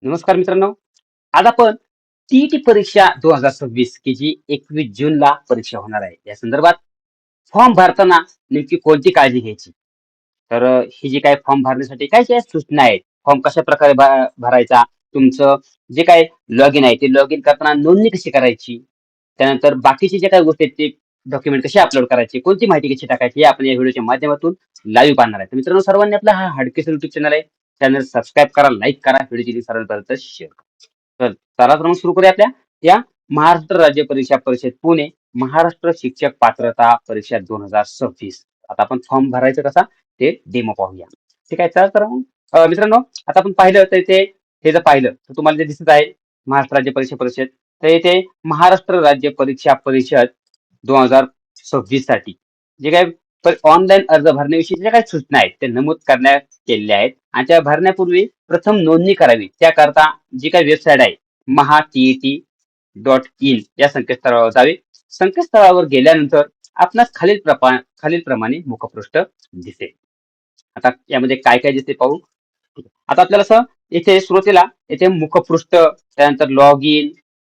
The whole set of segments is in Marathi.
नमस्कार मित्रांनो. आज आपण टी परीक्षा 2026 की जी 21 जूनला परीक्षा होणार आहे. या संदर्भात फॉर्म भरताना नेमकी कोणती काळजी घ्यायची? तर ही जी काही फॉर्म भरण्यासाठी काय काय सूचना आहेत? फॉर्म कशाप्रकारे भरायचा? तुमचं जे काही लॉगिन आहे ते लॉगिन करताना नोंदणी कशी करायची? त्यानंतर बाकीचे जे काही गोष्टी आहेत ते डॉक्युमेंट कसे अपलोड करायचे? कोणती माहिती कशी टाकायची? हे आपण या व्हिडिओच्या माध्यमातून लाईव्ह पाहणार आहे. तर मित्रांनो सर्वांनी आपला हा हाडकेसर युट्यूब चॅनल आहे. चॅनल सबस्क्राईब करा, लाईक करा, व्हिडिओची लिंक सर्वांपर्यंत शेअर करा. तर चला तर मग सुरू करूया आपल्या या महाराष्ट्र राज्य परीक्षा परिषद पुणे महाराष्ट्र शिक्षक पात्रता परीक्षा 2026. आता आपण फॉर्म भरायचं कसा ते डेमो पाहूया. ठीक आहे. चला तर मग मित्रांनो आता आपण पाहिलं तर इथे हे जर पाहिलं तर तुम्हाला जे दिसत आहे महाराष्ट्र राज्य परीक्षा परिषद, तर इथे महाराष्ट्र राज्य परीक्षा परिषद 2026 साठी जे काही ऑनलाईन अर्ज भरण्याविषयी ज्या काही सूचना आहेत ते नमूद करण्यात केलेल्या आहेत आणि त्या भरण्यापूर्वी प्रथम नोंदणी करावी. त्याकरता जी काही वेबसाईट आहे महाटीईटी.इन या संकेतस्थळावर जावे. संकेतस्थळावर गेल्यानंतर आपणास खालीलप्रमाणे मुखपृष्ठ दिसेल. आता यामध्ये काय काय दिसते पाहू. आता आपल्याला असं इथे सुरुवातीला इथे मुखपृष्ठ, त्यानंतर लॉग इन,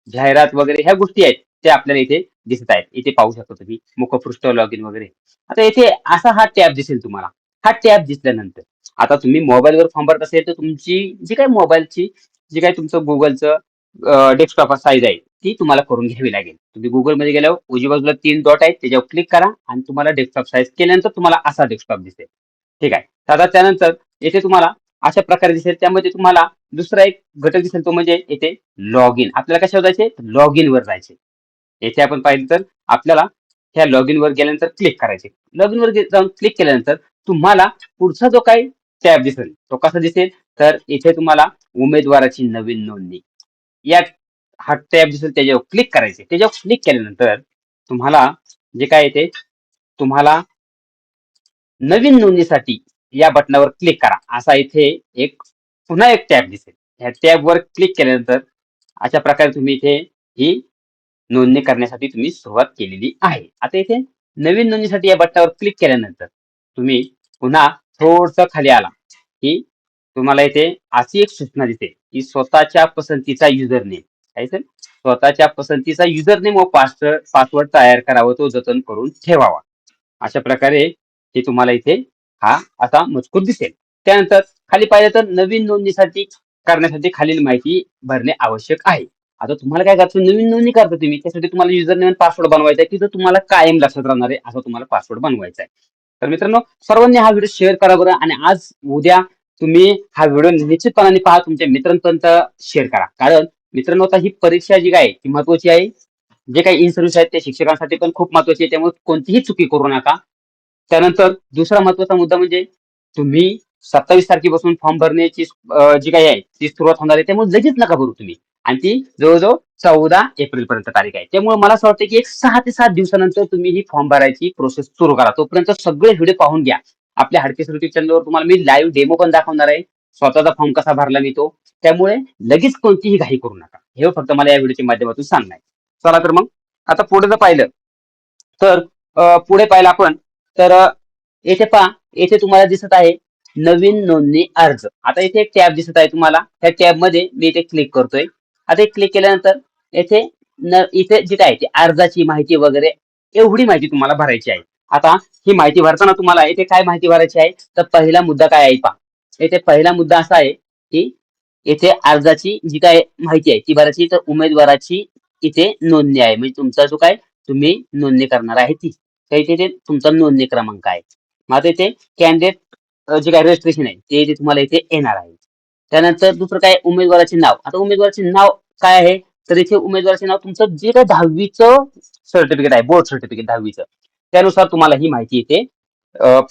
जाहिरात वगैरे ह्या गोष्टी आहेत त्या आपल्याला इथे दिसत आहेत. इथे पाहू शकता तुम्ही मुखपृष्ठ, लॉग इन वगैरे. आता इथे असा हा टॅब दिसेल तुम्हाला. हा टॅब दिसल्यानंतर आता तुम्ही मोबाईलवर फॉर्म भरत असेल तर तुमची जी काही मोबाईलची जी काही तुमचं गुगलचं डेस्कटॉप साईज आहे ती तुम्हाला करून घ्यावी लागेल. तुम्ही गुगलमध्ये गेल्यावर उजव्या बाजूला 3 डॉट आहेत त्याच्यावर क्लिक करा आणि तुम्हाला डेस्कटॉप साईज केल्यानंतर तुम्हाला असा डेस्कटॉप दिसेल. ठीक आहे. तर आता त्यानंतर येथे तुम्हाला अशा प्रकारे दिसेल. त्यामध्ये तुम्हाला दुसरा एक घटक दिसेल तो म्हणजे येथे लॉग इन. आपल्याला कशावर जायचे? लॉग इन वर जायचे. येथे आपण पाहिलं तर आपल्याला ह्या लॉग इन वर गेल्यानंतर क्लिक करायचे. लॉग इन वर जाऊन क्लिक केल्यानंतर तुम्हाला पुढचा जो काही टॅब दिसेल तो कसा दिसेल? तर इथे तुम्हाला उमेदवाराची नवीन नोंदणी या हा टॅब दिसेल त्याच्यावर क्लिक करायचे. त्याच्यावर क्लिक केल्यानंतर तुम्हाला जे काय येते तुम्हाला नवीन नोंदणीसाठी या बटनावर क्लिक करा असा इथे एक पुन्हा एक टॅब दिसेल. ह्या टॅबवर क्लिक केल्यानंतर अशा प्रकारे तुम्ही इथे ही नोंदणी करण्यासाठी तुम्ही सुरुवात केलेली आहे. आता इथे नवीन नोंदणीसाठी या बटनावर क्लिक केल्यानंतर तुम्ही पुन्हा थोडस खाली आला की तुम्हाला इथे अशी एक सूचना दिसेल की स्वतःच्या पसंतीचा युजर नेम काय असेल? स्वतःच्या पसंतीचा युजर नेम व पासवर्ड तयार करावा, तो जतन करून ठेवावा. अशा प्रकारे हे तुम्हाला इथे हा असा मजकूर दिसेल. त्यानंतर खाली पाहिलं तर नवीन नोंदणीसाठी करण्यासाठी खालील माहिती भरणे आवश्यक आहे. आता तुम्हाला काय करायचं? नवीन नोंदणी करता तुम्ही त्यासाठी तुम्हाला युजर नेम पासवर्ड बनवायचा आहे. तिथं तुम्हाला कायम लक्षात राहणार आहे असा तुम्हाला पासवर्ड बनवायचा आहे. तर मित्रांनो सर्वांनी हा व्हिडिओ शेअर करा बरं आणि आज उद्या तुम्ही हा व्हिडिओ निश्चितपणाने पहा, तुमच्या मित्रांपर्यंत शेअर करा. कारण मित्रांनो आता ही परीक्षा जी आहे ती महत्वाची आहे. जे काही इन सर्व्हिस आहेत ते शिक्षकांसाठी पण खूप महत्वाची आहे. त्यामुळे कोणतीही चुकी करू नका. त्यानंतर दुसरा महत्वाचा मुद्दा म्हणजे तुम्ही 27 तारखेपासून फॉर्म भरण्याची जी काही आहे ती सुरुवात होणार आहे. त्यामुळे लगेच नका भरू तुम्ही. आणि ती जवळजवळ 14 एप्रिल पर्यंत तारीख आहे. त्यामुळे मला असं वाटतं की एक 6 ते 7 दिवसानंतर तुम्ही ही फॉर्म भरायची प्रोसेस सुरू करा. तोपर्यंत सगळे व्हिडिओ पाहून घ्या. आपल्या हाडकेसर युट्यूब चॅनलवर तुम्हाला मी लाईव्ह डेमो पण दाखवणार आहे. स्वतःचा फॉर्म कसा भरला मी तो. त्यामुळे लगेच कोणतीही घाई करू नका. हे फक्त मला या व्हिडिओच्या माध्यमातून सांगणं आहे. चला तर मग आता पुढे जर पाहिलं तर पुढे पाहिलं आपण तर येथे पहा, येथे तुम्हाला दिसत आहे नवीन नोंदणी अर्ज. आता इथे एक टॅब दिसत आहे तुम्हाला. त्या टॅब मध्ये मी इथे क्लिक करतोय. आता क्लिक केल्यानंतर येथे इथे जे काय ते अर्जाची माहिती वगैरे एवढी माहिती तुम्हाला भरायची आहे. आता ही माहिती भरताना तुम्हाला इथे काय माहिती भरायची आहे? तर पहिला मुद्दा काय आहे पहा. येथे पहिला मुद्दा असा आहे की येथे अर्जाची जी काय माहिती आहे ती भरायची. तर उमेदवाराची इथे नोंदणी आहे म्हणजे तुमचा जो काय तुम्ही नोंदणी करणार आहे ती. तर इथे ते तुमचा नोंदणी क्रमांक आहे. मग आता इथे कॅन्डिडेट जे काय रजिस्ट्रेशन आहे ते इथे तुम्हाला इथे येणार आहे. त्यानंतर दुसरं काय उमेदवाराचे नाव. आता उमेदवाराचे नाव काय आहे? तर इथे उमेदवाराचे नाव तुमचं जे काही 10वीचं सर्टिफिकेट आहे, बोर्ड सर्टिफिकेट 10वीचं, त्यानुसार तुम्हाला ही माहिती इथे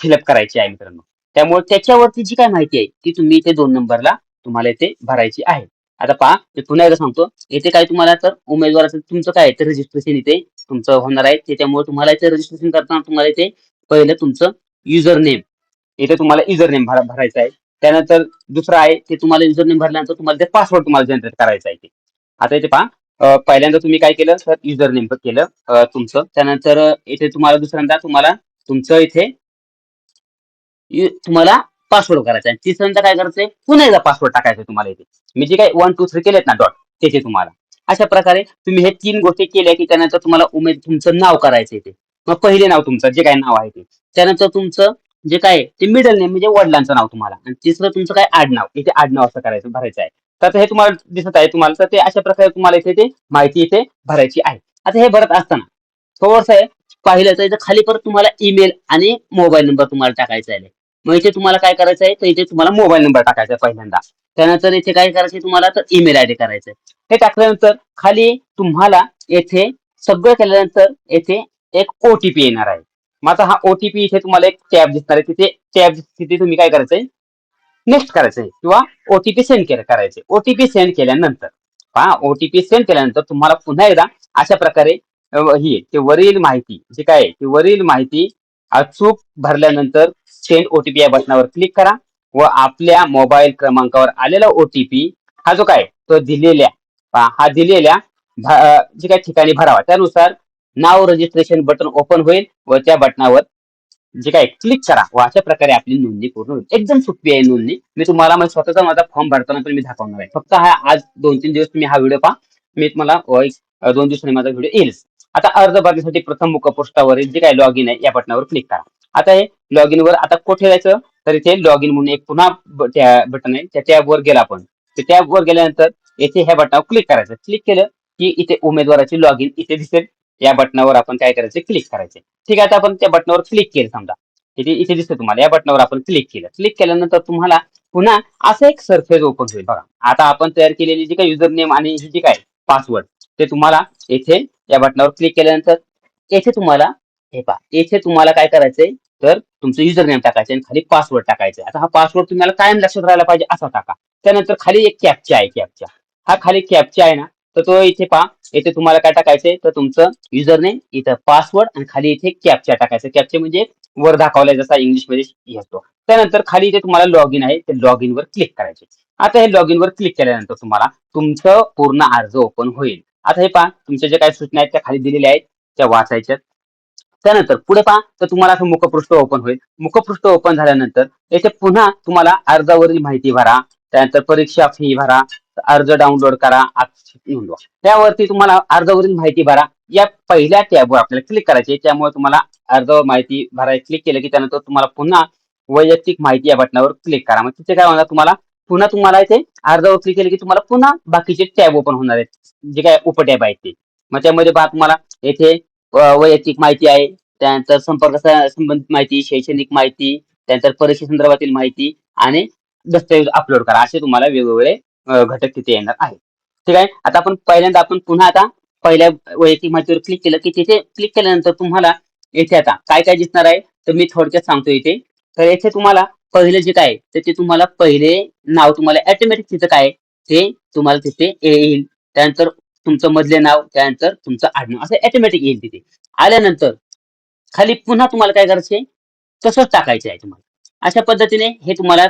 फिलअप करायची आहे मित्रांनो. त्यामुळे त्याच्यावरती जी काय माहिती आहे ती तुम्ही इथे 2 नंबरला तुम्हाला इथे भरायची आहे. आता पहा मी पुन्हा एकदा सांगतो. इथे काय तुम्हाला तर उमेदवाराचं तुमचं काय आहे तर रजिस्ट्रेशन इथे तुमचं होणार आहे. त्याच्यामुळे तुम्हाला इथे रजिस्ट्रेशन करताना तुम्हाला इथे पहिलं तुमचं युजर नेम इथे तुम्हाला युजर नेम भरायचा आहे. त्यानंतर दुसरं आहे ते तुम्हाला युजर नेम भरल्यानंतर तुम्हाला ते पासवर्ड तुम्हाला जनरेट करायचा आहे ते. आता इथे पहा पहिल्यांदा तुम्ही काय केलं तर युजर नेम केलं तुमचं. त्यानंतर इथे तुम्हाला दुसऱ्यांदा तुम्हाला तुमचं इथे तुम्हाला पासवर्ड करायचा आणि तिसऱ्यांदा काय करायचंय पुन्हा एकदा पासवर्ड टाकायचा तुम्हाला इथे. मी जे काही 1 2 3 केलेत ना डॉट त्याचे तुम्हाला. अशा प्रकारे तुम्ही हे 3 गोष्टी केल्या की त्यानंतर तुम्हाला तुमचं नाव करायचं इथे. मग पहिले नाव तुमचं जे काही नाव आहे ते. त्यानंतर तुमचं जे काय ते मिडल नेम म्हणजे वडिलांचं नाव तुम्हाला आणि तिसरं तुमचं काय आडनाव इथे आडनाव असं करायचं भरायचं आहे. तर आता हे तुम्हाला दिसत आहे तुम्हाला तर ते अशा प्रकारे तुम्हाला इथे ते माहिती इथे भरायची आहे. आता हे भरत असताना थोडंसं आहे पाहिलं तर इथं खाली परत तुम्हाला ईमेल आणि मोबाईल नंबर तुम्हाला टाकायचा आहे. मग इथे तुम्हाला काय करायचं आहे तर इथे तुम्हाला मोबाईल नंबर टाकायचा आहे पहिल्यांदा. त्यानंतर इथे काय करायचं तुम्हाला तर ईमेल आयडी करायचं आहे. हे टाकल्यानंतर खाली तुम्हाला येथे सगळं केल्यानंतर येथे एक ओटीपी येणार आहे. मग आता हा ओटीपी इथे तुम्हाला एक टॅब दिसणार आहे तिथे टॅब तिथे तुम्ही काय करायचंय नेक्स्ट करायचंय किंवा ओटीपी सेंड करायचे. ओटीपी सेंड केल्यानंतर ओटीपी सेंड केल्यानंतर तुम्हाला पुन्हा एकदा अशा प्रकारे ही ते वरील माहिती जी काय आहे, ती वरील माहिती अचूक भरल्यानंतर सेंड ओटीपी या बटनावर क्लिक करा व आपल्या मोबाईल क्रमांकावर आलेला ओटीपी हा जो काय तो दिलेल्या हा दिलेल्या जे काही ठिकाणी भरावा त्यानुसार नाव रजिस्ट्रेशन बटन ओपन होईल व त्या बटनावर जे काय क्लिक करा व अशा प्रकारे आपली नोंदणी पूर्ण होईल. एकदम सोपी आहे नोंदणी. मी तुम्हाला माझा स्वतःचा माझा फॉर्म भरताना पण मी दाखवणार आहे. फक्त हा आज 2-3 दिवस तुम्ही हा व्हिडिओ पहा. मी तुम्हाला 2 दिवसांनी माझा व्हिडिओ येईल. आता अर्ज भरण्यासाठी प्रथम मुखपृष्ठावरील जे काही लॉग इन आहे या बटनावर क्लिक करा. आता हे लॉग इन वर आता कुठे जायचं तर इथे लॉग इन म्हणून एक पुन्हा बटन आहे त्या टॅबवर गेला आपण. त्या टॅबवर गेल्यानंतर येथे ह्या बटनावर क्लिक करायचं. क्लिक केलं की इथे उमेदवाराची लॉग इन इथे दिसेल. या बटनावर आपण काय करायचं क्लिक करायचे. ठीक आहे आता आपण त्या बटनावर क्लिक केलं समजा इथे इथे दिसतं तुम्हाला या बटनावर आपण क्लिक केलं. क्लिक केल्यानंतर तुम्हाला पुन्हा असं एक सरफेस ओपन होईल बघा. आता आपण तयार केलेली जी काही युजर नेम आणि ही जी काय पासवर्ड ते तुम्हाला येथे या बटनावर क्लिक केल्यानंतर येथे तुम्हाला हे पहा येथे तुम्हाला काय करायचंय तर तुमचं युजर नेम टाकायचं आणि खाली पासवर्ड टाकायचं. आता हा पासवर्ड तुम्हाला कायम लक्षात राहायला पाहिजे असा टाका. त्यानंतर खाली एक कॅप्चा आहे कॅप्चा. हा खाली कॅप्चा आहे ना तर तो इथे पहा इथे तुम्हाला काय टाकायचंय तर तुमचं युजर नेम इथं पासवर्ड आणि खाली इथे कॅप्चा टाकायचं. कॅप्चा म्हणजे वर दाखवलाय जसा इंग्लिशमध्ये असतो. त्यानंतर खाली इथे तुम्हाला लॉग इन आहे ते लॉग इन वर क्लिक करायचे. आता हे लॉग इन वर क्लिक केल्यानंतर तुम्हाला तुमचं पूर्ण अर्ज ओपन होईल. आता हे पहा तुमच्या ज्या काही सूचना आहेत त्या खाली दिलेल्या आहेत त्या वाचायच्या. त्यानंतर पुढे पहा तर तुम्हाला असं मुखपृष्ठ ओपन होईल. मुखपृष्ठ ओपन झाल्यानंतर येथे पुन्हा तुम्हाला अर्जावरील माहिती भरा. त्यानंतर परीक्षा फी भरा. अर्ज डाउनलोड करा. नोंदवा. त्यावरती तुम्हाला अर्जावरील माहिती भरा. या पहिल्या टॅबवर आपल्याला क्लिक करायचे. त्यामुळे तुम्हाला अर्जावर माहिती भरायला क्लिक केलं की त्यानंतर तुम्हाला पुन्हा वैयक्तिक माहिती या बटनावर क्लिक करा. मग तिथे काय होणार तुम्हाला पुन्हा तुम्हाला इथे अर्जावर क्लिक केलं की तुम्हाला पुन्हा बाकीचे टॅब ओपन होणार आहेत. जे काय उपटॅब आहेत ते. मग त्यामध्ये पहा तुम्हाला येथे वैयक्तिक माहिती आहे. त्यानंतर संपर्क संबंधित माहिती, शैक्षणिक माहिती, त्यानंतर परीक्षे संदर्भातील माहिती आणि दस्तऐवज अपलोड करा. असे तुम्हाला वेगवेगळे घटक तिथे येणार आहेत. ठीक आहे. आता आपण पहिल्यांदा आपण पुन्हा आता पहिल्या वैयक्तिक माहितीवर क्लिक केलं की तिथे क्लिक केल्यानंतर तुम्हाला येथे आता काय काय दिसणार आहे तर मी थोडक्यात सांगतो इथे. तर येथे तुम्हाला पहिलं जे काय तर ते तुम्हाला पहिले नाव तुम्हाला ऑटोमॅटिक तिथं काय ते तुम्हाला तिथे येईल. त्यानंतर तुमचं मधले नाव त्यानंतर तुमचं आडनाव असं ऑटोमॅटिक येईल तिथे. आल्यानंतर खाली पुन्हा तुम्हाला काय करायचंय तसंच टाकायचं आहे तुम्हाला. अशा पद्धतीने हे तुम्हाला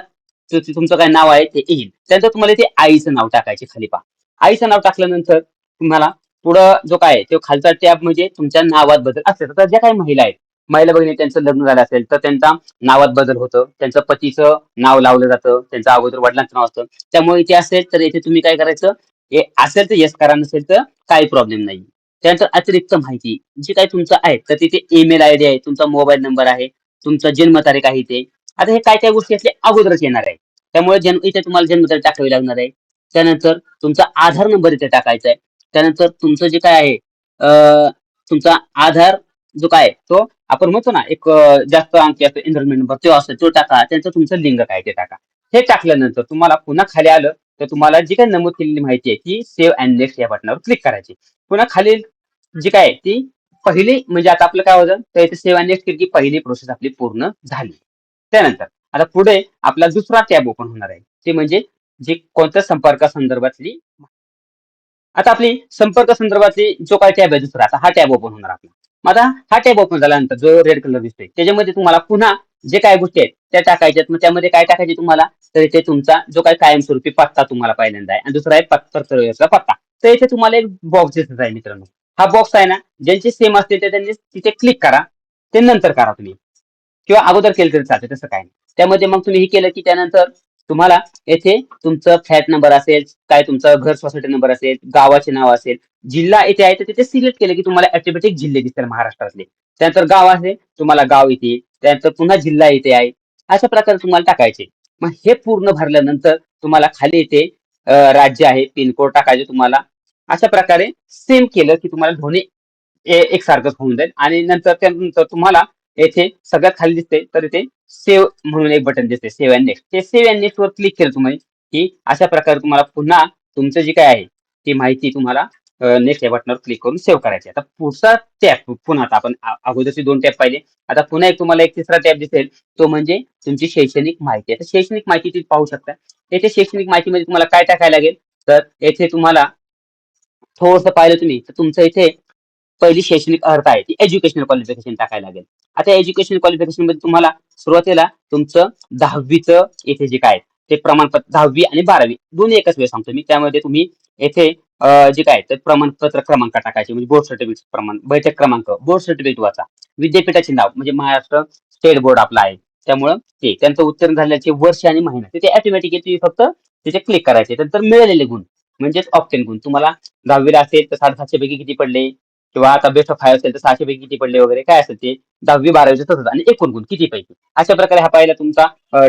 तुमचं काय नाव आहे ते येईल. त्यानंतर तुम्हाला इथे आईचं नाव टाकायचे खाली पहा. आईचं नाव टाकल्यानंतर तुम्हाला पुढं जो काय आहे तो खालचा टॅब म्हणजे तुमच्या नावात बदल असेल तर ज्या काही महिला आहेत महिला भगिनी त्यांचं लग्न झालं असेल तर त्यांचा नावात बदल होतं. त्यांचं पतीचं नाव लावलं जातं. त्यांचं अगोदर वडिलांचं नाव असतं. त्यामुळे इथे असेल तर इथे तुम्ही काय करायचं हे असेल तर येस करा नसेल तर काही प्रॉब्लेम नाही. त्यानंतर अतिरिक्त माहिती जी काही तुमचं आहे तर तिथे ईमेल आयडी आहे, तुमचा मोबाईल नंबर आहे, तुमचा जन्मतारीख आहे ते. आता हे काय काय गोष्टी असल्या अगोदरच येणार आहे. त्यामुळे इथे तुम्हाला जन्मतारीख टाकावी लागणार आहे. त्यानंतर तुमचा आधार नंबर इथे टाकायचा आहे. त्यानंतर तुमचं जे काय आहे तुमचा आधार जो काय तो आपण म्हणतो ना एक जास्त अंकी असतो एनरोलमेंट नंबर तो असतो तो टाका. त्यानंतर तुमचं लिंग काय ते टाका. हे टाकल्यानंतर तुम्हाला पुन्हा खाली आलं तर तुम्हाला जी काही नमूद केलेली माहिती आहे ती सेव्ह अँड नेक्स्ट या बटनावर क्लिक करायची. पुन्हा खाली जी काय ती पहिली म्हणजे आता आपलं काय होतं तर इथे सेव्ह अँड नेक्स्ट केली की पहिली प्रोसेस आपली पूर्ण झाली. त्यानंतर आता पुढे आपला दुसरा टॅब ओपन होणार आहे. ते म्हणजे जे कोणत्या संपर्कासंदर्भातली आता आपली संपर्क संदर्भातली जो काय टॅब आहे दुसरा आता हा टॅब ओपन होणार आपला. मग आता हा टॅब ओपन झाल्यानंतर जो रेड कलर दिसतोय त्याच्यामध्ये तुम्हाला पुन्हा जे काय गोष्टी आहेत त्या टाकायच्यात. मग त्यामध्ये काय टाकायचे तुम्हाला तर इथे तुमचा जो काही कायमस्वरूपी पत्ता तुम्हाला पहिल्यांदा आहे आणि दुसरा आहे पत्ता पत्ता. तर इथे तुम्हाला एक बॉक्स दिसत आहे मित्रांनो. हा बॉक्स आहे ना ज्यांची सेम असते ते त्यांनी तिथे क्लिक करा. ते नंतर करा तुम्ही किंवा अगोदर केलं तरी चालते तसं काय नाही. त्यामध्ये मग तुम्ही हे केलं की त्यानंतर तुम्हाला येथे तुमचं फ्लॅट नंबर असेल, काय तुमचं घर सोसायटी नंबर असेल, गावाचे नाव असेल, जिल्हा इथे आहे तर तिथे सिलेक्ट केलं की तुम्हाला ऑटोमॅटिक जिल्हे दिसतील महाराष्ट्रातले. त्यानंतर गाव आहे, तुम्हाला गाव इथे, त्यानंतर पुन्हा जिल्हा इथे आहे. अशा प्रकारे तुम्हाला टाकायचे. मग हे पूर्ण भरल्यानंतर तुम्हाला खाली इथे राज्य आहे, पिनकोड टाकायचे तुम्हाला. अशा प्रकारे सेम केलं की तुम्हाला दोन्ही एकसारखंच होऊन जाईल आणि नंतर त्यानंतर तुम्हाला येथे सगळ्यात खाली दिसते तर इथे सेव्ह म्हणून एक बटन दिसते, सेव्ह अँड नेक्स्ट. ते सेव्ह अँड नेक्स्ट वर क्लिक केलं तुम्ही की अशा प्रकारे तुम्हाला पुन्हा तुमचं जे काय आहे ती माहिती तुम्हाला नेक्स्ट या बटनावर क्लिक करून सेव्ह करायची. आता पुढचा टॅब पुन्हा आता आपण अगोदरचे 2 टॅब पाहिले. आता पुन्हा एक तुम्हाला एक तिसरा टॅब दिसेल, तो म्हणजे तुमची शैक्षणिक माहिती. आता शैक्षणिक माहिती तुम्ही पाहू शकता. येथे शैक्षणिक माहितीमध्ये तुम्हाला काय टाकायला लागेल, तर येथे तुम्हाला थोडंसं पाहिलं तुम्ही तर तुमचं इथे पहिली शैक्षणिक अर्हता आहे ती एज्युकेशनल क्वालिफिकेशन टाकायला लागेल. आता एज्युकेशनल क्वालिफिकेशन मध्ये तुम्हाला सुरुवातीला तुमचं 10वीचं इथे जे काय ते प्रमाणपत्र 10वी आणि 12वी दोन्ही एकाच वेळेस सांगतो मी. त्यामध्ये तुम्ही येथे जे काय ते प्रमाणपत्र क्रमांक टाकायचे म्हणजे बोर्ड सर्टिफिकेट प्रमाण, बैठक क्रमांक, बोर्ड सर्टिफिकेट वाचा, विद्यापीठाचे नाव म्हणजे महाराष्ट्र स्टेट बोर्ड आपला आहे. त्यामुळं ते त्यांचं उत्तीर्ण झाल्याचे वर्ष आणि महिना तिथे ऑटोमॅटिकली फक्त तिथे क्लिक करायचे. नंतर मिळालेले गुण म्हणजेच ऑप्टेन गुण तुम्हाला 10वीला असेल तर 750 पैकी किती पडले किंवा आता बेस्ट ऑफ 5 असेल तर 600 पैकी किती पडले वगैरे काय असेल ते 10वी 12वीचं तसंच आणि एकूण गुण किती पैकी. अशा प्रकारे हा पहिला तुमचा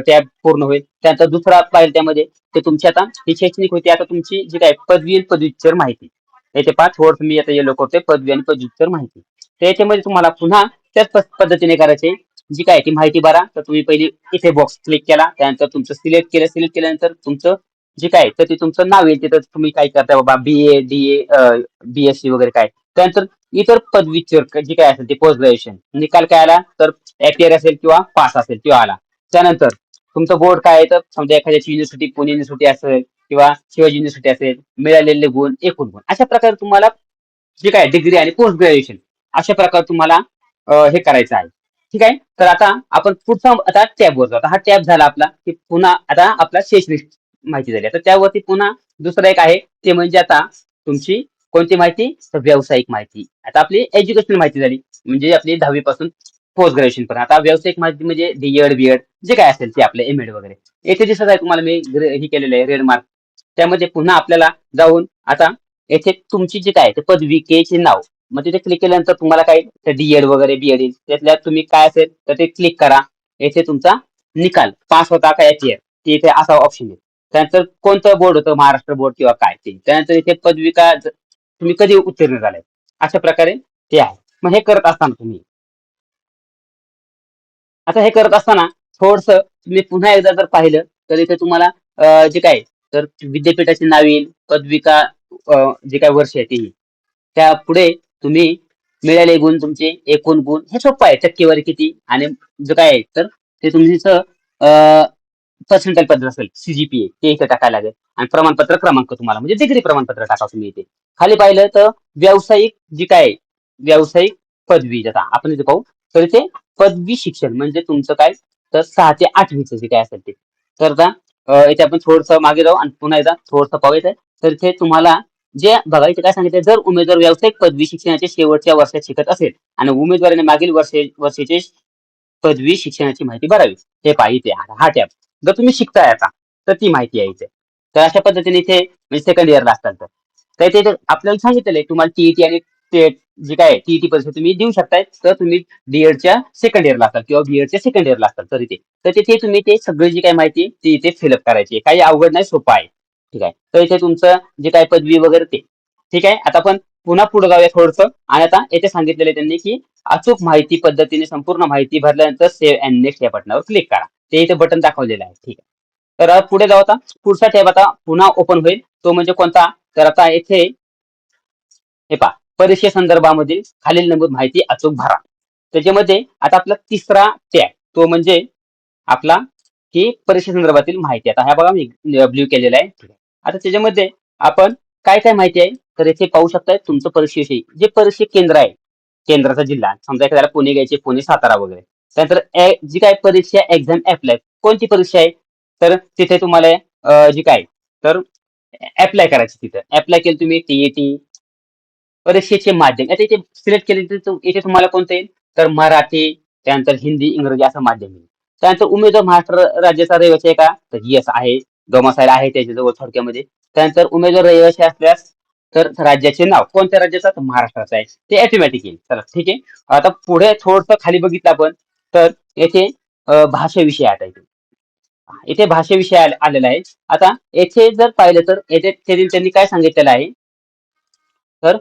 टॅब पूर्ण होईल. त्यानंतर दुसरा पाहिजे त्यामध्ये ते तुमची आता ही शैक्षणिक होती. आता तुमची जी काय पदवी आणि पदव्युत्तर माहिती येथे 5 वर्ष मी आता येलो करतोय पदवी आणि पदव्युत्तर माहिती. तर याच्यामध्ये तुम्हाला पुन्हा त्याच पद्धतीने करायचे. जी काय ती माहिती भरा तर तुम्ही पहिली इथे बॉक्स क्लिक केला त्यानंतर तुमचं सिलेक्ट केलं. सिलेक्ट केल्यानंतर तुमचं जे काय तर ते तुमचं नाव येईल तिथं तुम्ही काय करताय बाबा BA, DA, BSc वगैरे काय. त्यानंतर इतर पदवीचे जे काय असेल ते पोस्ट ग्रॅज्युएशन निकाल काय आला तर ऍपियर असेल किंवा पास असेल किंवा आला. त्यानंतर तुमचं बोर्ड काय आहे तर समजा एखाद्याची युनिव्हर्सिटी पुणे युनिव्हर्सिटी असेल किंवा शिवाजी युनिव्हर्सिटी असेल, मिळालेले गुण, एकूण गुण. अशा प्रकारे तुम्हाला जे काय डिग्री आणि पोस्ट ग्रॅज्युएशन अशा प्रकारे तुम्हाला हे करायचं आहे. ठीक आहे. तर आता आपण पुढचा आता टॅबवर जाऊ. आता हा टॅब झाला आपला की पुन्हा आता आपला शैक्षणिक माहिती झाली. आता त्यावरती पुन्हा दुसरं एक आहे ते म्हणजे आता तुमची कोणती माहिती तर व्यावसायिक माहिती. आता आपली एज्युकेशनल माहिती झाली म्हणजे आपली 10वी पासून पोस्ट ग्रॅज्युएशन पर्यंत. आता व्यावसायिक माहिती म्हणजे D.Ed, B.Ed जे काय असेल ते आपलं M.Ed वगैरे. येथे दिसत आहे तुम्हाला मी हे केलेलं आहे रेड मार्क. त्यामध्ये पुन्हा आपल्याला जाऊन आता येथे तुमची जी काय ते पदविकेचे नाव मग तिथे क्लिक केल्यानंतर तुम्हाला काय तर D.Ed वगैरे B.Ed येईल. त्यातल्या तुम्ही काय असेल तर ते क्लिक करा. येथे तुमचा निकाल पास होता का याची ते इथे असा ऑप्शन आहे. त्यानंतर कोणतं बोर्ड होतं महाराष्ट्र बोर्ड किंवा काय ते. त्यानंतर इथे पदविका तुम्ही कधी उत्तीर्ण झालाय अशा प्रकारे ते आहे. मग हे करत असताना तुम्ही आता हे करत असताना थोडस तुम्ही पुन्हा एकदा जर पाहिलं तर इथे तुम्हाला जे काय तर विद्यापीठाचे नाव येईल, पदविका जे काय वर्ष आहे ते. त्या पुढे तुम्ही मिळालेले गुण तुमचे एकूण गुण हे सोपं आहे. टक्केवारी किती आणि जो काय आहे तर ते तुमचं पर्सेंटाईल पद्धत असेल CGPA ते इथे टाकायला लागेल आणि प्रमाणपत्र क्रमांक तुम्हाला म्हणजे डिग्री प्रमाणपत्र टाका तुम्ही इथे. खाली पाहिलं तर व्यावसायिक जी काय आहे, व्यावसायिक पदवी आता आपण इथे पाहू तर इथे पदवी शिक्षण म्हणजे तुमचं काय तर 6 ते 8वीचं जे काय असेल ते. तर आता इथे आपण थोडंसं मागे जाऊ आणि पुन्हा एकदा थोडंसं पाहूया. तर इथे तुम्हाला जे बघा इथे काय सांगितलं जर उमेदवार व्यावसायिक पदवी शिक्षणाच्या शेवटच्या वर्षात शिकत असेल आणि उमेदवाराने मागील वर्षाचे पदवी शिक्षणाची माहिती भरावी. हे पहा इथे हा टॅब. जर तुम्ही शिकताय आता तर ती माहिती आहे इथे. तर अशा पद्धतीने इथे म्हणजे सेकंड इयरला असताल तर इथे आपल्याला सांगितलेलं आहे तुम्हाला TET आणि टेट जे काय TET परीक्षा तुम्ही देऊ शकताय तर तुम्ही D.Edच्या सेकंड इयरला असाल किंवा B.Edच्या सेकंड इयरला असाल तर इथे तर तिथे तुम्ही ते सगळी जी काही माहिती ती इथे फिलअप करायची आहे. काही अवघड नाही, सोपं आहे. ठीक आहे. तर इथे तुमचं जे काही पदवी वगैरे ते. ठीक आहे. आता आपण पुन्हा पुढे जाऊया थोडंसं आणि आता येथे सांगितलेलं आहे त्यांनी की अचूक माहिती पद्धतीने संपूर्ण माहिती भरल्यानंतर सेव्ह अँड नेक्स्ट या बटनावर क्लिक करा. ते इथे बटन दाखवलेलं आहे. ठीक आहे. तर पुढे जाऊ आता पुढचा टॅब आता पुन्हा ओपन होईल. तो म्हणजे कोणता तर आता येथे हे पहा परीक्षेसंदर्भामधील खालील नमूद माहिती अचूक भरा. त्याच्यामध्ये आता आपला तिसरा टॅब तो म्हणजे आपला ही परीक्षेसंदर्भातील माहिती. आता ह्या बघा मी ब्ल्यू केलेला आहे. ठीक आहे. आता त्याच्यामध्ये आपण काय काय माहिती आहे तर इथे पाहू शकताय तुमचं परीक्षेविषयी जे परीक्षा केंद्र आहे, केंद्राचा जिल्हा समजा एखाद्याला पुणे घ्यायचे पुणे सातारा वगैरे. त्यानंतर जी काय परीक्षा एक्झाम अप्लाय कोणती परीक्षा आहे तर तिथे तुम्हाला जी काय तर अप्लाय करायची तिथं. अप्लाय केलं तुम्ही TET परीक्षेचे माध्यम. आता इथे सिलेक्ट केले तर इथे तुम्हाला कोणतं येईल तर मराठी, त्यानंतर हिंदी, इंग्रजी असं माध्यम येईल. त्यानंतर उमेदवार महाराष्ट्र राज्याचा रहिवासी आहे का? तर येस आहे. डोमासाईल आहे त्याच्याजवळ थोडक्यामध्ये. त्यानंतर उमेदवार रहिवासी असल्यास तर राज्याचे नाव कोणत्या राज्याचा? तर महाराष्ट्राचं आहे. ते ऑटोमॅटिक येईल. चला ठीक आहे. आता पुढे थोडंसं खाली बघितलं आपण तर येथे भाषेविषयी आता इथे भाषेविषयी आलेला आहे. आता येथे जर पाहिलं तर येथे त्यांनी काय सांगितलेलं आहे तर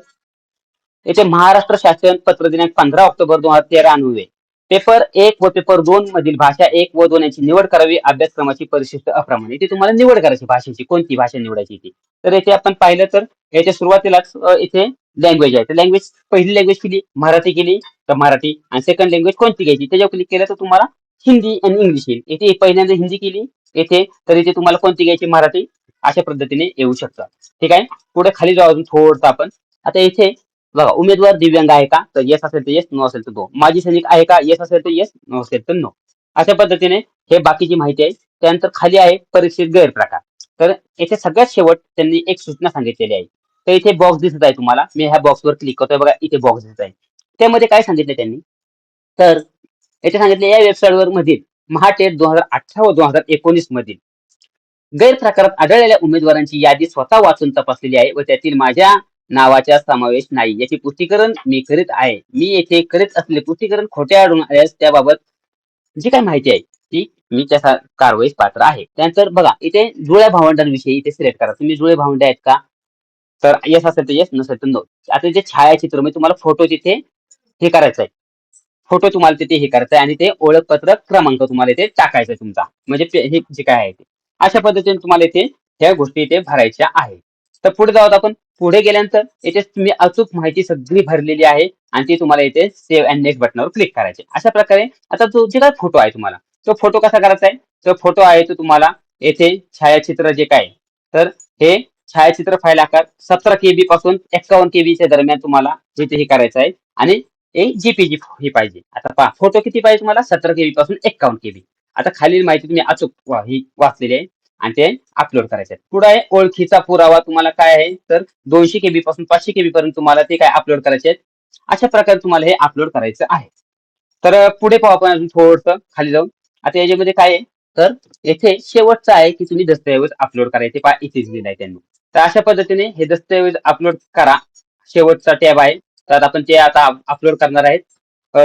येथे महाराष्ट्र शासन पत्र दिनांक 15 ऑक्टोबर 2013 अन्वये पेपर 1 व पेपर 2 मधील भाषा 1 व 2 यांची निवड करावी. अभ्यासक्रमाची परिशिष्ट अप्रमाणे इथे तुम्हाला निवड करायची भाषेची कोणती भाषा निवडायची ती. तर येथे आपण पाहिलं तर याच्या सुरुवातीलाच इथे लँग्वेज आहे. तर लँग्वेज पहिली लँग्वेज केली मराठी केली तर मराठी आणि सेकंड लँग्वेज कोणती घ्यायची त्याच्यावर क्लिक केलं तर तुम्हाला हिंदी आणि इंग्लिश येईल. इथे पहिल्यांदा हिंदी केली येथे तर इथे तुम्हाला कोणती घ्यायची मराठी अशा पद्धतीने येऊ शकतं. ठीक आहे. पुढे खाली जाऊ अजून थोडंसं आपण. आता इथे बघा उमेदवार दिव्यांग आहे का? तर येस असेल तर येस, नो असेल तर नो. माजी सैनिक आहे का? येस असेल तर येस, नो असेल तर नो. अशा पद्धतीने हे बाकीची माहिती आहे. त्यानंतर खाली आहे परीक्षेत गैरप्रकार. तर येथे सगळ्यात शेवट त्यांनी एक सूचना सांगितलेली आहे. तर इथे बॉक्स दिसत आहे तुम्हाला. मी ह्या बॉक्सवर क्लिक करतोय बघा इथे बॉक्स दिसत आहे. त्यामध्ये काय सांगितले त्यांनी? तर येथे सांगितले या वेबसाईटवर मधील महाटेट 2018 व 2019 मधील गैरप्रकारात आढळलेल्या उमेदवारांची यादी स्वतः वाचून तपासलेली आहे व त्यातील माझ्या नावाचा समावेश नाही याची पुष्टीकरण मी करीत आहे. मी येथे करीत असलेले पुष्टीकरण खोटे आढळून आल्यास त्याबाबत जी काही माहिती आहे ती मी त्या कारवाईस पात्र आहे. त्यानंतर बघा इथे जुळ्या भावंडांविषयी इथे सिलेक्ट करा. तुम्ही जुळे भावंड आहेत का? तर येस असेल तर येस, नसेल तर नो. आता जे छायाचित्र म्हणजे तुम्हाला फोटो तिथे हे करायचं आहे. फोटो तुम्हाला तिथे हे करायचं आहे आणि ते ओळखपत्र क्रमांक तुम्हाला इथे टाकायचा आहे तुमचा. म्हणजे हे जे काय आहे ते. अशा पद्धतीने तुम्हाला इथे ह्या गोष्टी इथे भरायच्या आहेत. तर पुढे जाऊत आपण. पुढे गेल्यानंतर इथे तुम्ही अचूक माहिती सगळी भरलेली आहे आणि ती तुम्हाला इथे सेव्ह अँड नेक्स्ट बटनावर क्लिक करायचे. अशा प्रकारे आता जो जे काही फोटो आहे तुम्हाला तो फोटो कसा करायचा आहे? तो फोटो आहे तो तुम्हाला येथे छायाचित्र जे काय तर हे छायाचित्र फाईल आकार 17 KB पासून 51 KB च्या दरम्यान तुम्हाला इथे हे करायचं आहे आणि एक जीपीजी ही पाहिजे. आता पहा फोटो किती पाहिजे तुम्हाला? 17 KB पासून 51 KB. आता खालील माहिती तुम्ही अचूक ही वाचलेली आहे आणि ते अपलोड करायचे आहे. पुढे आहे ओळखीचा पुरावा तुम्हाला काय आहे तर 200 KB पासून 500 KB पर्यंत तुम्हाला ते काय अपलोड करायचे आहेत. अशा प्रकारे तुम्हाला हे अपलोड करायचं आहे. तर पुढे पाहू आपण अजून थोडंसं खाली जाऊन. आता याच्यामध्ये काय आहे तर येथे शेवटचं आहे की तुम्ही दस्तऐवज अपलोड करायचे पहा इथेच दिलं आहे त्यांनी. तर अशा पद्धतीने हे दस्तऐवज अपलोड करा. शेवटचा टॅब आहे. तर आपण ते आता अपलोड करणार आहेत.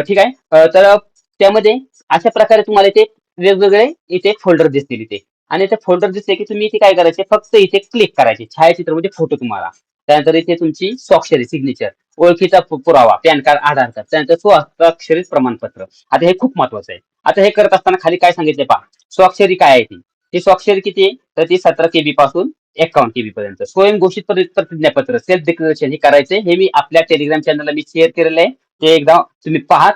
ठीक आहे. तर त्यामध्ये अशा प्रकारे तुम्हाला इथे वेगवेगळे इथे फोल्डर दिसतील इथे आणि ते फोल्डर दिसले की तुम्ही इथे काय करायचे फक्त इथे क्लिक करायचे. छायाचित्र म्हणजे फोटो तुम्हाला. त्यानंतर इथे तुमची स्वाक्षरी सिग्नेचर, ओळखीचा पुरावा, पॅन कार्ड, आधार कार्ड, त्यानंतर स्वाक्षरीत प्रमाणपत्र. आता हे खूप महत्वाचं आहे. आता हे करत असताना खाली काय सांगितले पहा. स्वाक्षरी काय आहे ती? ती स्वाक्षरी किती आहे? तर ती 17 KB पासून 51 KB पर्यंत. स्वयं घोषित प्रतिज्ञापत्र सेल्फ डिक्लेरेशन हे करायचे. हे मी आपल्या टेलिग्राम चॅनलला मी शेअर केलेलं आहे. ते एकदा तुम्ही पहा.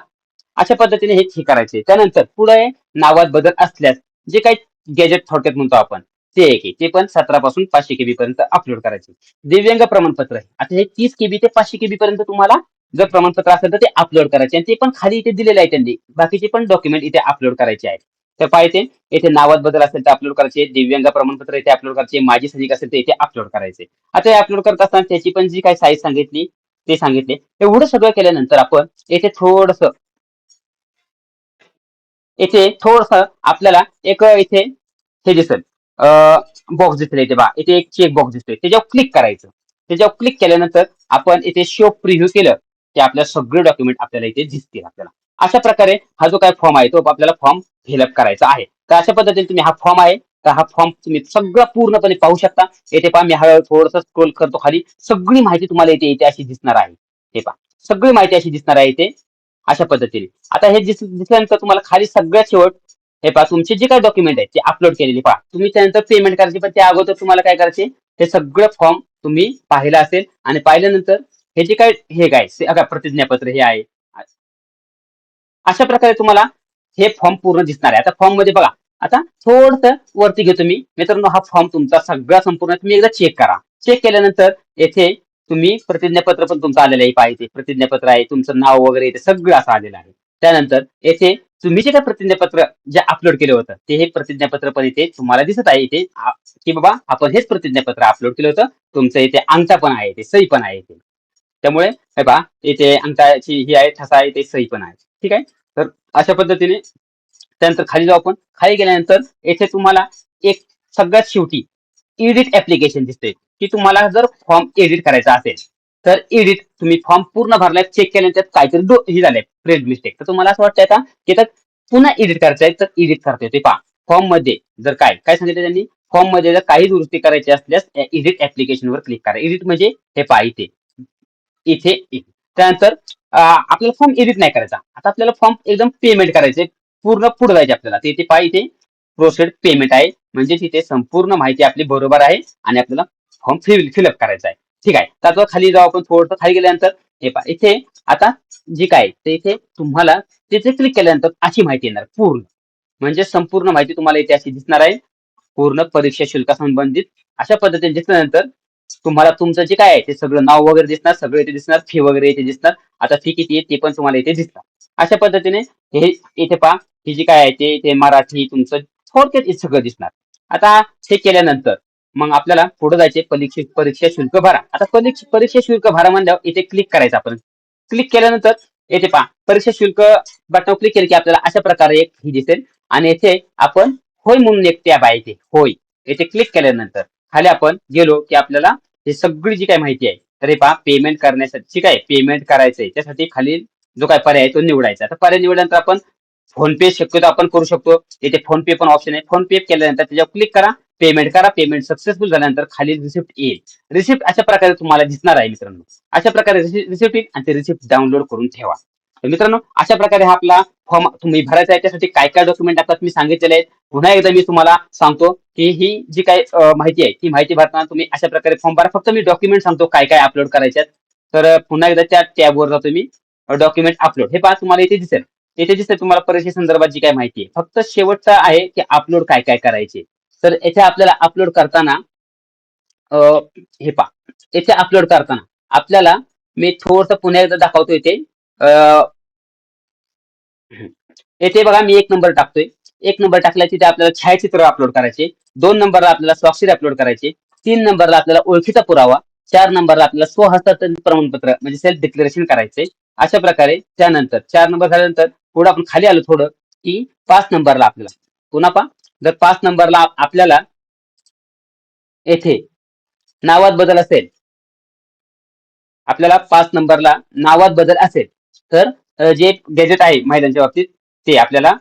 अशा पद्धतीने हे करायचे. त्यानंतर पुढे नावात बदल असल्यास जे काही गॅजेट थोडक्यात म्हणतो आपण ते एक आहे. ते पण 17 पासून 500 KB पर्यंत अपलोड करायचे. दिव्यांग प्रमाणपत्र आहे. आता हे 30 KB ते 500 KB पर्यंत तुम्हाला जर प्रमाणपत्र असेल तर ते अपलोड करायचे आणि ते पण खाली इथे दिलेलं आहे त्यांनी. बाकीचे पण डॉक्युमेंट इथे अपलोड करायचे आहेत. तर पाहिजे येथे नावात बदल असेल तर अपलोड करायचे. दिव्यांग प्रमाणपत्र इथे अपलोड करायचे. माजी सैनिक असेल तर इथे अपलोड करायचे. आता हे अपलोड करत असताना त्याची पण जी काही साईज सांगितली ते सांगितले. एवढं सगळं केल्यानंतर आपण येथे थोडंसं इथे थोडंसं आपल्याला एक इथे हे दिसेल बॉक्स दिसेल इथे पहा. इथे एक चेक बॉक्स दिसतोय. त्याच्यावर क्लिक करायचं. त्याच्यावर क्लिक केल्यानंतर आपण इथे शो प्रिव्ह्यू केलं की आपल्या सगळे डॉक्युमेंट आपल्याला इथे दिसतील आपल्याला. अशा प्रकारे हा जो काही फॉर्म आहे तो आपल्याला फॉर्म फिलअप करायचा आहे. तर अशा पद्धतीने तुम्ही हा फॉर्म आहे तर हा फॉर्म तुम्ही सगळं पूर्णपणे पाहू शकता. येथे पहा मी हळूहळू थोडंसं स्क्रोल करतो खाली. सगळी माहिती तुम्हाला इथे अशी दिसणार आहे. हे पहा सगळी माहिती अशी दिसणार आहे इथे अशा पद्धतीने. आता हे दिसल्यानंतर तुम्हाला खाली सगळ्यात शेवट हे पहा तुमचे जे काही डॉक्युमेंट आहेत ते अपलोड केलेले पहा. तुम्ही त्यानंतर पेमेंट करायचे पण त्या अगोदर तुम्हाला काय करायचे हे सगळं फॉर्म तुम्ही पाहिलं असेल आणि पाहिल्यानंतर हे जे काय हे काय प्रतिज्ञापत्र हे आहे. अशा प्रकारे तुम्हाला हे फॉर्म पूर्ण दिसणार आहे. आता फॉर्म मध्ये बघा आता थोडंसं वरती घेतो मी. मित्रांनो हा फॉर्म तुमचा सगळा संपूर्ण तुम्ही एकदा चेक करा. चेक केल्यानंतर येथे तुम्ही प्रतिज्ञापत्र पण तुमचं आलेलं आहे पाहिजे. प्रतिज्ञापत्र आहे, तुमचं नाव वगैरे इथे सगळं असं आलेलं आहे. त्यानंतर येथे तुम्ही जे काही प्रतिज्ञापत्र जे अपलोड केलं होतं ते हे प्रतिज्ञापत्र पण इथे तुम्हाला दिसत आहे इथे की बाबा आपण हेच प्रतिज्ञापत्र अपलोड केलं होतं. तुमचं इथे अंगठा पण आहे, ते सही पण आहे इथे. त्यामुळे हे पहा इथे अंगठाची ही आहे, ठसा आहे, ते सही पण आहे. ठीक आहे. तर अशा पद्धतीने त्यानंतर खाली जाऊ आपण. खाली गेल्यानंतर येथे तुम्हाला एक सगळ्यात शेवटी एडिट ऍप्लिकेशन दिसते, की तुम्हाला जर फॉर्म एडिट करायचा असेल तर एडिट तुम्ही फॉर्म पूर्ण भरलाय, चेक केल्यानंतर काहीतरी हे झालंय प्रिंट मिस्टेक, तर तुम्हाला असं वाटतंय का की तर पुन्हा एडिट करायचंय तर एडिट करता येते. पहा फॉर्म मध्ये जर काय काय सांगितलं त्यांनी, फॉर्म मध्ये जर काही दुरुस्ती करायची असल्यास एडिट ऍप्लिकेशन वर क्लिक करा. एडिट म्हणजे हे पहा इथे इथे इथे. त्यानंतर आपल्याला फॉर्म एडिट नाही करायचा. आता आपल्याला फॉर्म एकदम पेमेंट करायचे, पूर्ण पुढे जायचे आपल्याला. ते इथे पहा इथे प्रोसेड पेमेंट आहे, म्हणजे तिथे संपूर्ण माहिती आपली बरोबर आहे आणि आपल्याला फॉर्म फिलअप करायचा आहे. ठीक आहे. तर आता खाली जाऊ आपण. थोडंसं खाली गेल्यानंतर हे पहा इथे आता जी काय ते इथे तुम्हाला तिथे क्लिक केल्यानंतर अशी माहिती येणार पूर्ण, म्हणजे संपूर्ण माहिती तुम्हाला इथे अशी दिसणार आहे. पूर्ण परीक्षा शुल्कासंबंधित अशा पद्धतीने दिसल्यानंतर तुम्हाला तुमचं जे काय आहे ते सगळं नाव वगैरे दिसणार, सगळं इथे दिसणार, फी वगैरे इथे दिसणार. आता फी किती आहे ते पण तुम्हाला इथे दिसणार. अशा पद्धतीने हे इथे पहा ही जी काय आहे ते मराठी तुमचं थोडक्यात हे सगळं दिसणार. आता हे केल्यानंतर मग आपल्याला पुढे जायचे, परीक्षा शुल्क भरा. आता परीक्षा शुल्क भरा म्हणल्यावर इथे क्लिक करायचं आपण. क्लिक केल्यानंतर येथे पहा परीक्षा शुल्क बटनावर क्लिक केलं की आपल्याला अशा प्रकारे एक ही दिसेल आणि येथे आपण होय म्हणून एक टॅब आहे इथे होय. येथे क्लिक केल्यानंतर खाली आपण गेलो की आपल्याला हे सगळी जी काही माहिती आहे तर हे पहा पेमेंट करण्यासाठी काय पेमेंट करायचंय त्यासाठी खाली जो काय पर्याय आहे तो निवडायचा. तर पर्याय निवडल्यानंतर आपण फोन पे शक्यतो आपण करू शकतो. इथे फोन पे पण ऑप्शन आहे. फोन पे केल्यानंतर त्याच्यावर क्लिक करा, पेमेंट करा. पेमेंट सक्सेसफुल झाल्यानंतर खाली रिसिप्ट येईल. रिसिप्ट अशा प्रकारे तुम्हाला दिसणार आहे मित्रांनो. अशा प्रकारे रिसिप्ट येईल आणि ते रिसिप्ट डाउनलोड करून ठेवा. तर मित्रांनो अशा प्रकारे हा आपला फॉर्म तुम्ही भरायचा आहे. त्यासाठी काय काय डॉक्युमेंट असतात मी सांगितलेले आहेत. पुन्हा एकदा मी तुम्हाला सांगतो की ही जी काही माहिती आहे ती माहिती भरताना तुम्ही अशा प्रकारे फॉर्म भरा. फक्त मी डॉक्युमेंट सांगतो काय काय अपलोड करायचे आहेत. तर पुन्हा एकदा त्या टॅबवर जातो मी. डॉक्युमेंट अपलोड हे पहा तुम्हाला इथे दिसेल. इथे दिसेल तुम्हाला परीक्षेसंदर्भात जी काही माहिती आहे. फक्त शेवटचं आहे की अपलोड काय काय करायचे. तर येथे आपल्याला अपलोड करताना अ, हे पहा येथे अपलोड करताना आपल्याला मी थोडंसं पुन्हा एकदा दाखवतो इथे. अ, येथे बघा मी 1 नंबर टाकतोय. 1 नंबर टाकला तिथे आपल्याला छायाचित्र अपलोड करायचे. 2 नंबरला आपल्याला स्वाक्षरी अपलोड करायची. 3 नंबरला आपल्याला ओळखीचा पुरावा. 4 नंबरला आपल्याला स्वहस्तांतरित प्रमाणपत्र म्हणजे सेल्फ डिक्लेरेशन करायचे. अशा प्रकारे त्यानंतर 4 नंबर झाल्यानंतर पुढे आपण खाली आलो थोडं की 5 नंबरला आपल्याला पुन्हा पहा जर 5 नंबरला आपल्याला येथे नावात बदल असेल, आपल्याला 5 नंबरला नावात बदल असेल, तर जे गॅझेट आहे महिलांच्या बाबतीत ते आपल्याला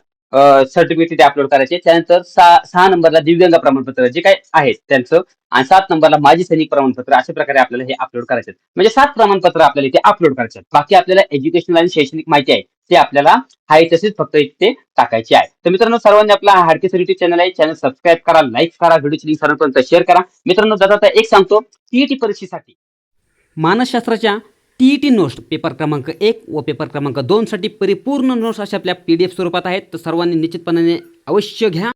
सर्टिफिकेट तिथे अपलोड करायचे. त्यानंतर 6 नंबरला दिव्यांग प्रमाणपत्र जे काही आहेत त्यांचं आणि 7 नंबरला माजी सैनिक प्रमाणपत्र अशा प्रकारे आपल्याला हे अपलोड करायचे आहेत. म्हणजे 7 प्रमाणपत्र आपल्याला इथे अपलोड करायचे आहेत. बाकी आपल्याला एज्युकेशनल आणि शैक्षणिक माहिती आहे ते आपल्याला आहे तशीच फक्त इथे टाकायची आहे. तर मित्रांनो सर्वांनी आपला हाडकेसर युट्यूब चॅनल आहे, चॅनल सबस्क्राईब करा, लाईक करा, व्हिडिओची लिंक सर्वांपर्यंत शेअर करा. मित्रांनो जाता एक सांगतो सीईटी परीक्षेसाठी मानसशास्त्राच्या टी नोट्स पेपर क्रमांक 1 व पेपर क्रमांक 2 साठी परिपूर्ण नोट्स अशा आपल्या PDF स्वरूपात आहेत. तर सर्वांनी निश्चितपणाने अवश्य घ्या.